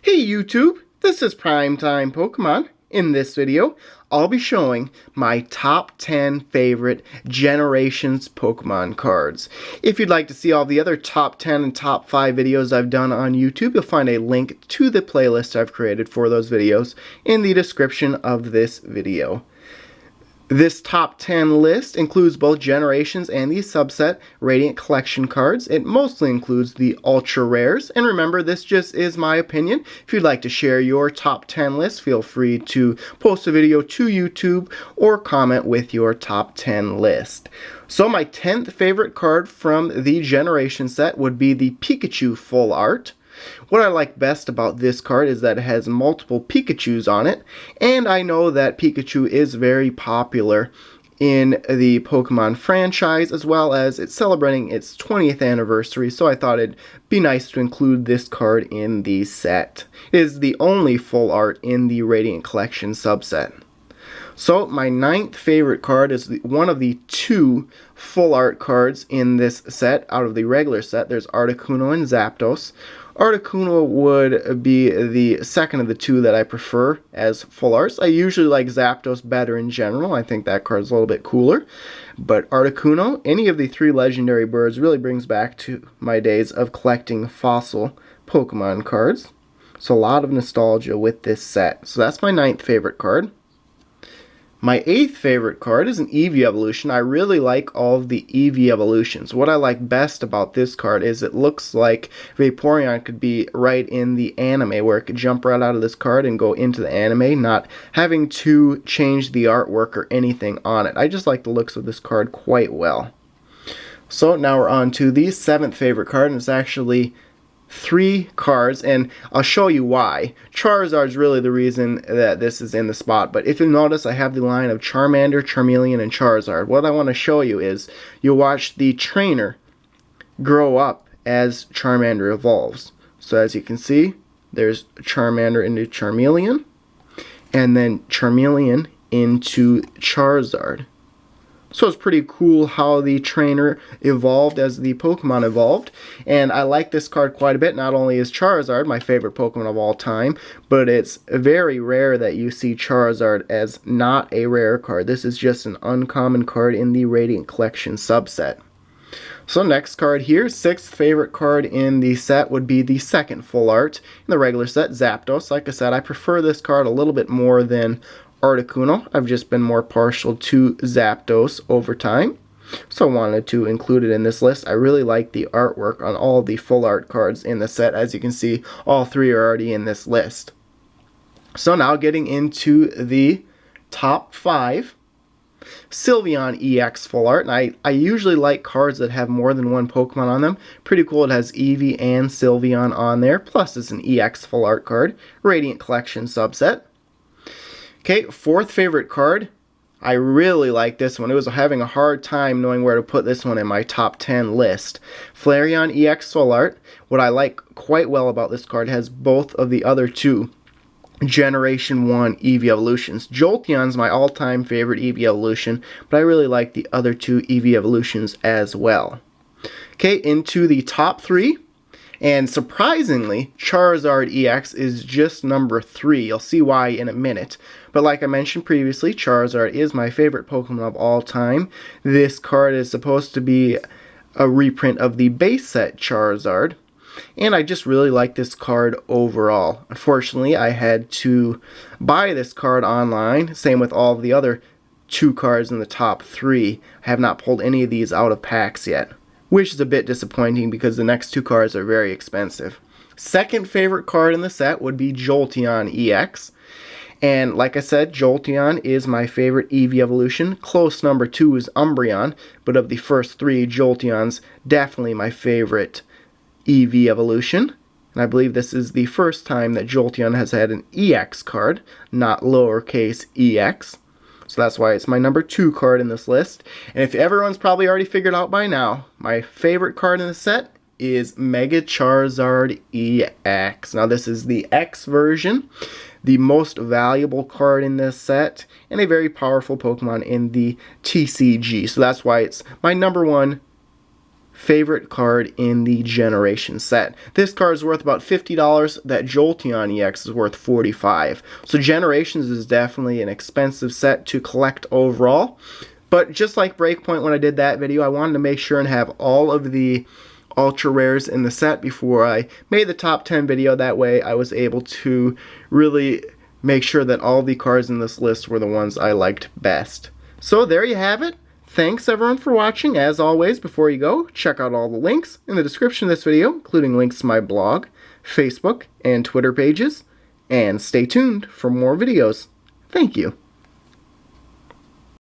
Hey YouTube, this is Primetime Pokemon. In this video, I'll be showing my top 10 favorite Generations Pokemon cards. If you'd like to see all the other top 10 and top 5 videos I've done on YouTube, you'll find a link to the playlist I've created for those videos in the description of this video. This top 10 list includes both Generations and the subset Radiant Collection cards. It mostly includes the ultra rares, and remember, this just is my opinion. If you'd like to share your top 10 list, feel free to post a video to YouTube or comment with your top 10 list. So my 10th favorite card from the Generation set would be the Pikachu Full Art. What I like best about this card is that it has multiple Pikachus on it, and I know that Pikachu is very popular in the Pokemon franchise, as well as it's celebrating its 20th anniversary, so I thought it'd be nice to include this card in the set. It is the only full art in the Radiant Collection subset. So my 9th favorite card is one of the two full art cards in this set. Out of the regular set, there's Articuno and Zapdos. Articuno would be the second of the two that I prefer as full arts. I usually like Zapdos better in general. I think that card's a little bit cooler. But Articuno, any of the three legendary birds, really brings back to my days of collecting fossil Pokemon cards. So a lot of nostalgia with this set. So that's my 9th favorite card. My 8th favorite card is an Eevee evolution. I really like all of the Eevee evolutions. What I like best about this card is it looks like Vaporeon could be right in the anime, where it could jump right out of this card and go into the anime, not having to change the artwork or anything on it. I just like the looks of this card quite well. So now we're on to the 7th favorite card, and it's actually 3 cards, and I'll show you why. Charizard's really the reason that this is in the spot, but if you notice, I have the line of Charmander, Charmeleon, and Charizard. What I want to show you is you'll watch the trainer grow up as Charmander evolves. So as you can see, there's Charmander into Charmeleon, and then Charmeleon into Charizard. So it's pretty cool how the trainer evolved as the Pokemon evolved, and I like this card quite a bit. Not only is Charizard my favorite Pokemon of all time, but it's very rare that you see Charizard as not a rare card. This is just an uncommon card in the Radiant Collection subset. So next card here, 6th favorite card in the set would be the second full art in the regular set, Zapdos. Like I said, I prefer this card a little bit more than Articuno. I've just been more partial to Zapdos over time, so I wanted to include it in this list. I really like the artwork on all the full art cards in the set. As you can see, all 3 are already in this list. So now getting into the top 5. Sylveon EX full art, and I usually like cards that have more than one Pokemon on them. Pretty cool, it has Eevee and Sylveon on there, plus it's an EX full art card, Radiant Collection subset. Okay, 4th favorite card. I really like this one. It was having a hard time knowing where to put this one in my top 10 list. Flareon EX Full Art. What I like quite well about this card has both of the other two Generation 1 Eevee evolutions. Jolteon's my all-time favorite Eevee evolution, but I really like the other two Eevee evolutions as well. Okay, into the top 3. And surprisingly, Charizard EX is just number 3. You'll see why in a minute. But like I mentioned previously, Charizard is my favorite Pokemon of all time. This card is supposed to be a reprint of the base set Charizard, and I just really like this card overall. Unfortunately, I had to buy this card online, same with all of the other 2 cards in the top 3. I have not pulled any of these out of packs yet, which is a bit disappointing because the next 2 cards are very expensive. 2nd favorite card in the set would be Jolteon EX. And like I said, Jolteon is my favorite Eevee evolution. Close number 2 is Umbreon, but of the first 3, Jolteon's definitely my favorite Eevee evolution. And I believe this is the first time that Jolteon has had an EX card, not lowercase EX. So that's why it's my number 2 card in this list. And if everyone's probably already figured out by now, my favorite card in the set is Mega Charizard EX. Now this is the X version, the most valuable card in this set, and a very powerful Pokemon in the TCG. So that's why it's my number 1 favorite card in the Generation set. This card is worth about $50. That Jolteon EX is worth $45. So Generations is definitely an expensive set to collect overall. But just like Breakpoint when I did that video, I wanted to make sure and have all of the ultra rares in the set before I made the top 10 video. That way I was able to really make sure that all the cards in this list were the ones I liked best. So there you have it. Thanks everyone for watching. As always, before you go, check out all the links in the description of this video, including links to my blog, Facebook, and Twitter pages. And stay tuned for more videos. Thank you.